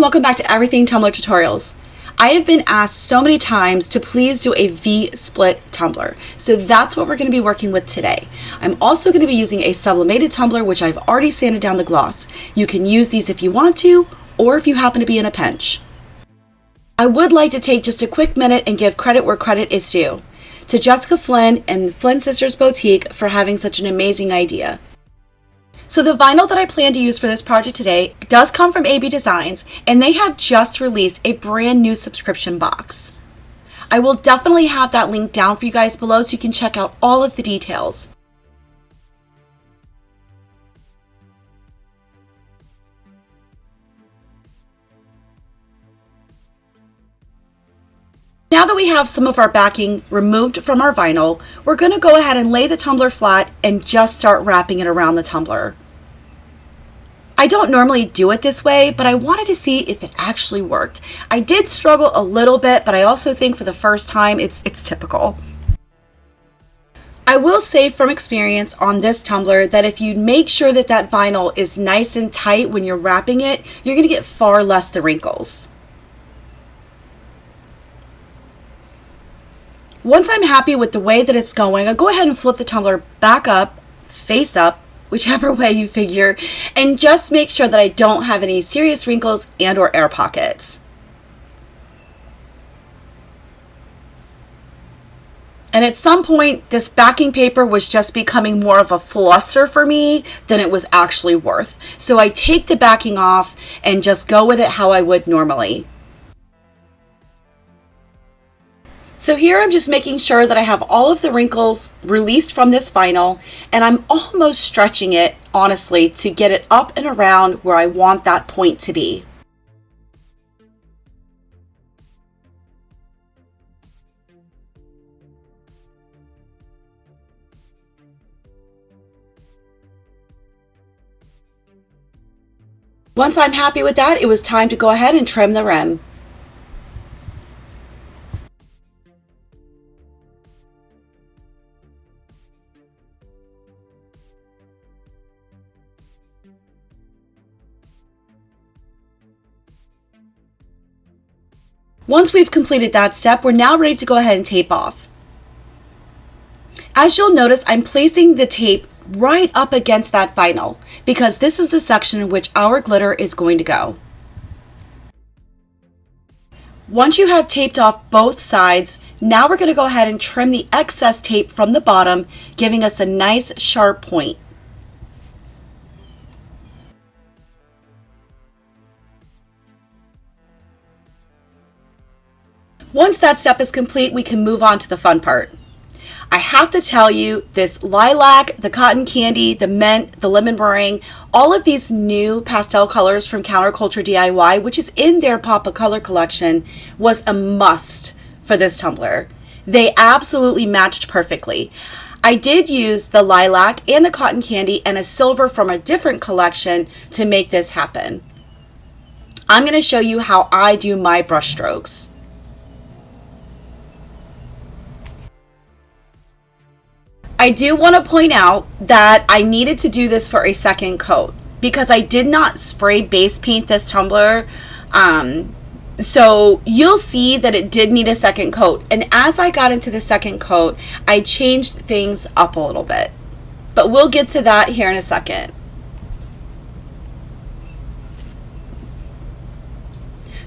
welcome back to Everything Tumbler Tutorials. I have been asked so many times to please do a V-split tumbler, so that's what we're going to be working with today. I'm also going to be using a sublimated tumbler, which I've already sanded down the gloss. You can use these if you want to, or if you happen to be in a pinch. I would like to take just a quick minute and give credit where credit is due to Jessica Flynn and Flynn Sisters Boutique for having such an amazing idea. So the vinyl that I plan to use for this project today does come from AB Designs, and they have just released a brand new subscription box. I will definitely have that link down for you guys below so you can check out all of the details. Now that we have some of our backing removed from our vinyl, we're going to go ahead and lay the tumbler flat and just start wrapping it around the tumbler. I don't normally do it this way, but I wanted to see if it actually worked. I did struggle a little bit, but I also think for the first time it's typical. I will say from experience on this tumbler that if you make sure that that vinyl is nice and tight when you're wrapping it, you're going to get far less the wrinkles. Once I'm happy with the way that it's going, I'll go ahead and flip the tumbler back up, face up, whichever way you figure, and just make sure that I don't have any serious wrinkles and or air pockets. And at some point, this backing paper was just becoming more of a fluster for me than it was actually worth. So I take the backing off and just go with it how I would normally. So here I'm just making sure that I have all of the wrinkles released from this vinyl, and I'm almost stretching it, honestly, to get it up and around where I want that point to be. Once I'm happy with that, it was time to go ahead and trim the rim. Once we've completed that step, we're now ready to go ahead and tape off. As you'll notice, I'm placing the tape right up against that vinyl because this is the section in which our glitter is going to go. Once you have taped off both sides, now we're going to go ahead and trim the excess tape from the bottom, giving us a nice sharp point. Once that step is complete, we can move on to the fun part. I have to tell you, this lilac, the cotton candy, the mint, the lemon meringue, all of these new pastel colors from Counterculture DIY, which is in their Pop of Color collection, was a must for this tumbler. They absolutely matched perfectly. I did use the lilac and the cotton candy and a silver from a different collection to make this happen. I'm going to show you how I do my brush strokes. I do want to point out that I needed to do this for a second coat because I did not spray base paint this tumbler. So you'll see that it did need a second coat. And as I got into the second coat, I changed things up a little bit. But we'll get to that here in a second.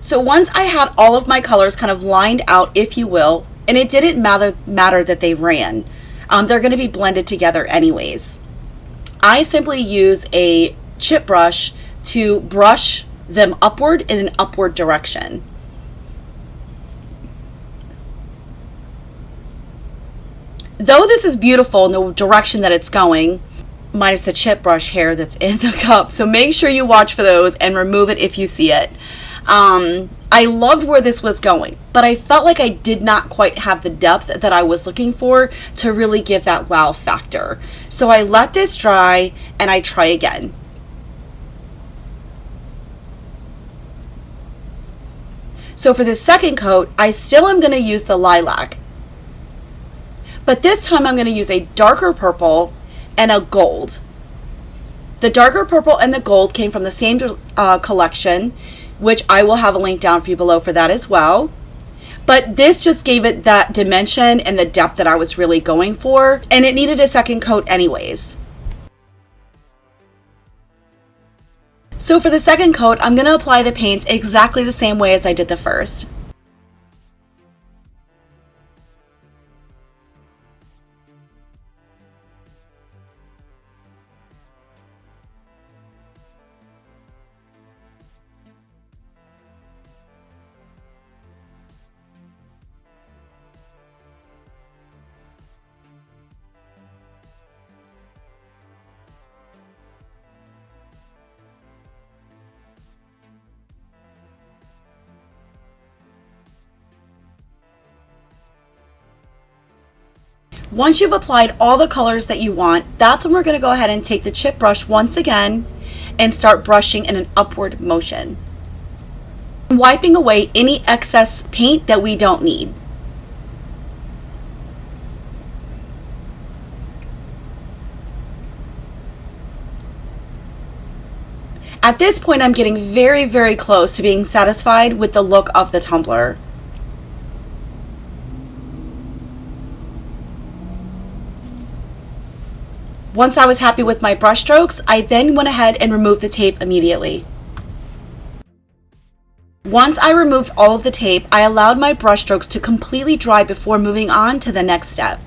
So once I had all of my colors kind of lined out, if you will, and it didn't matter that they ran. They're going to be blended together anyways. I simply use a chip brush to brush them upward in an upward direction. Though this is beautiful in the direction that it's going, minus the chip brush hair that's in the cup, so make sure you watch for those and remove it if you see it. I loved where this was going, but I felt like I did not quite have the depth that I was looking for to really give that wow factor. So I let this dry and I try again. So for the second coat, I still am going to use the lilac, but this time I'm going to use a darker purple and a gold. The darker purple and the gold came from the same collection. which I will have a link down for you below for that as well. But this just gave it that dimension and the depth that I was really going for, and it needed a second coat anyways. So for the second coat, I'm going to apply the paints exactly the same way as I did the first. Once you've applied all the colors that you want, that's when we're going to go ahead and take the chip brush once again and start brushing in an upward motion, wiping away any excess paint that we don't need. At this point, I'm getting very, very close to being satisfied with the look of the tumbler. Once I was happy with my brush strokes, I then went ahead and removed the tape immediately. Once I removed all of the tape, I allowed my brush strokes to completely dry before moving on to the next step.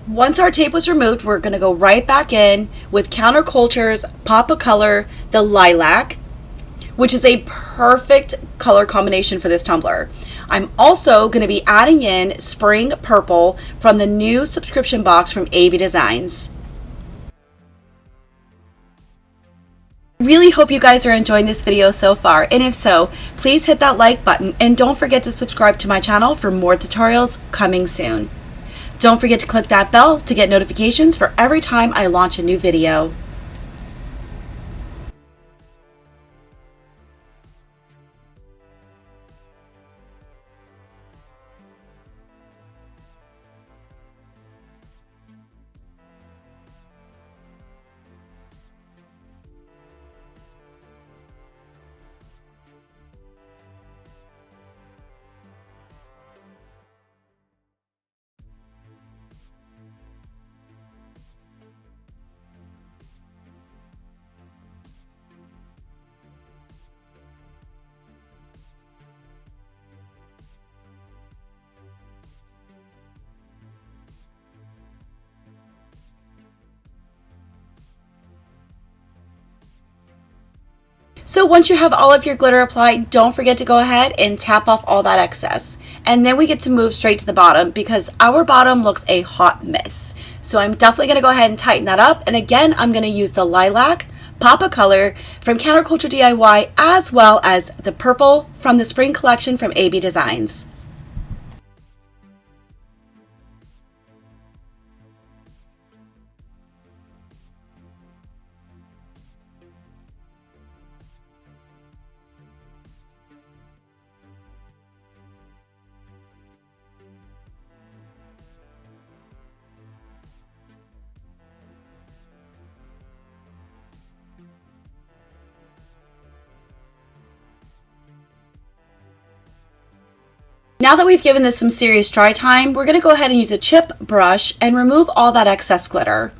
Once our tape was removed, we're going to go right back in with Counterculture's Pop of Color, the Lilac, which is a perfect color combination for this tumbler. I'm also going to be adding in Spring Purple from the new subscription box from AB Designs. Really hope you guys are enjoying this video so far, and if so, please hit that like button and don't forget to subscribe to my channel for more tutorials coming soon. Don't forget to click that bell to get notifications for every time I launch a new video. So once you have all of your glitter applied, don't forget to go ahead and tap off all that excess. And then we get to move straight to the bottom because our bottom looks a hot mess. So I'm definitely going to go ahead and tighten that up. And again, I'm going to use the Lilac Pop of Color from Color CCDIY as well as the Purple from the Spring Collection from AB Designs. Now that we've given this some serious dry time, we're going to go ahead and use a chip brush and remove all that excess glitter.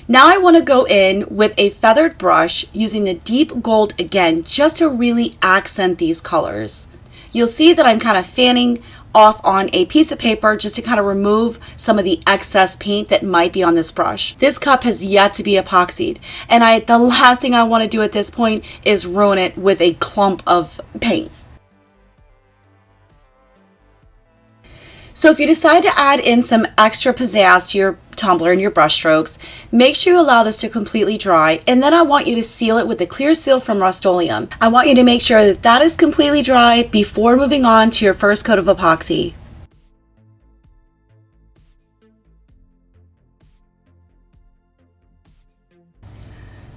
Now I want to go in with a feathered brush using the deep gold again, just to really accent these colors. You'll see that I'm kind of fanning off on a piece of paper just to kind of remove some of the excess paint that might be on this brush. This cup has yet to be epoxied, and the last thing I want to do at this point is ruin it with a clump of paint. So if you decide to add in some extra pizzazz to your tumbler and your brush strokes, make sure you allow this to completely dry, and then I want you to seal it with the clear seal from Rust-Oleum. I want you to make sure that that is completely dry before moving on to your first coat of epoxy.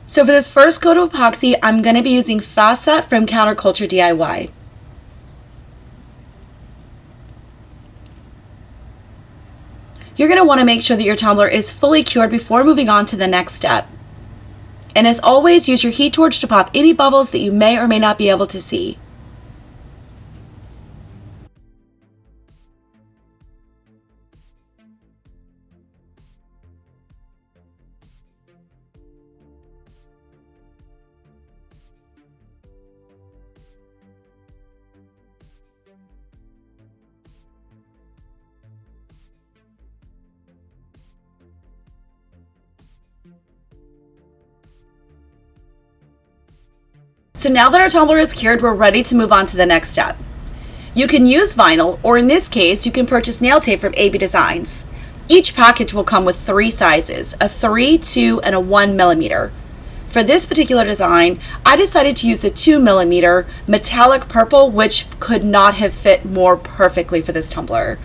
So for this first coat of epoxy, I'm going to be using Fast Set from Color CCDIY. You're going to want to make sure that your tumbler is fully cured before moving on to the next step. And as always, use your heat torch to pop any bubbles that you may or may not be able to see. So now that our tumbler is cured, we're ready to move on to the next step. You can use vinyl, or in this case, you can purchase nail tape from AB Designs. Each package will come with 3 sizes, a 3, 2, and a 1 millimeter. For this particular design, I decided to use the 2 millimeter metallic purple, which could not have fit more perfectly for this tumbler.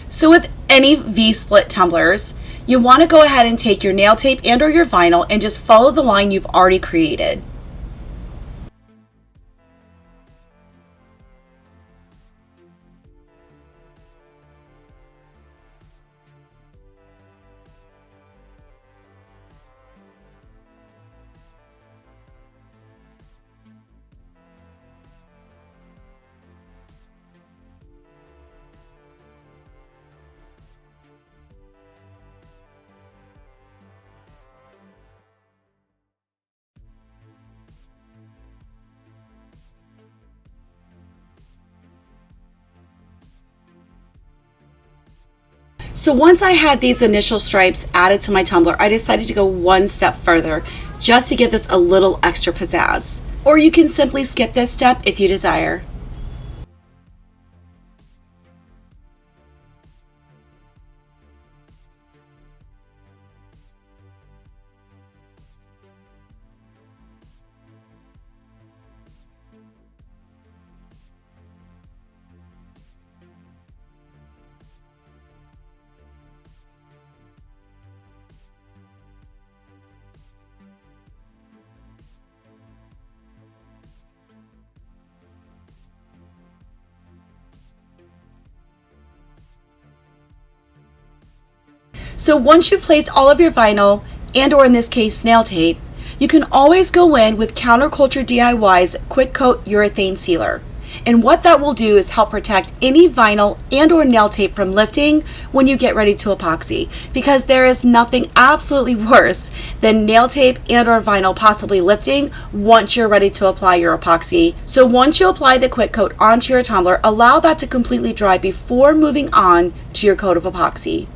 So with any V-split tumblers, you want to go ahead and take your nail tape and or your vinyl and just follow the line you've already created. So once I had these initial stripes added to my tumbler, I decided to go one step further just to give this a little extra pizzazz. Or you can simply skip this step if you desire. So once you've placed all of your vinyl and or in this case nail tape, you can always go in with Color CCDIY's Quick Coat Urethane Sealer. And what that will do is help protect any vinyl and or nail tape from lifting when you get ready to epoxy, because there is nothing absolutely worse than nail tape and or vinyl possibly lifting once you're ready to apply your epoxy. So once you apply the Quick Coat onto your tumbler, allow that to completely dry before moving on to your coat of epoxy.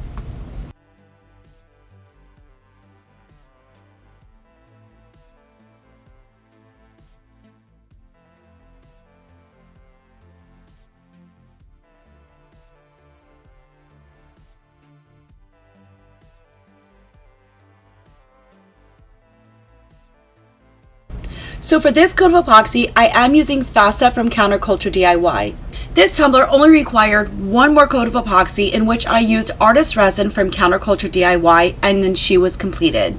So for this coat of epoxy, I am using Fast Set from Color CCDIY. This tumbler only required one more coat of epoxy, in which I used Artist Resin from Color CCDIY, and then she was completed.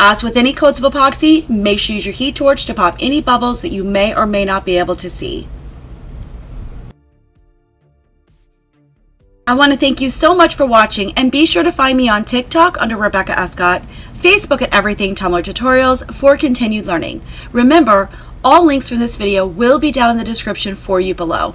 As with any coats of epoxy, make sure you use your heat torch to pop any bubbles that you may or may not be able to see. I want to thank you so much for watching, and be sure to find me on TikTok under Rebecca Escott, Facebook at Everything Tumbler Tutorials for continued learning. Remember, all links from this video will be down in the description for you below.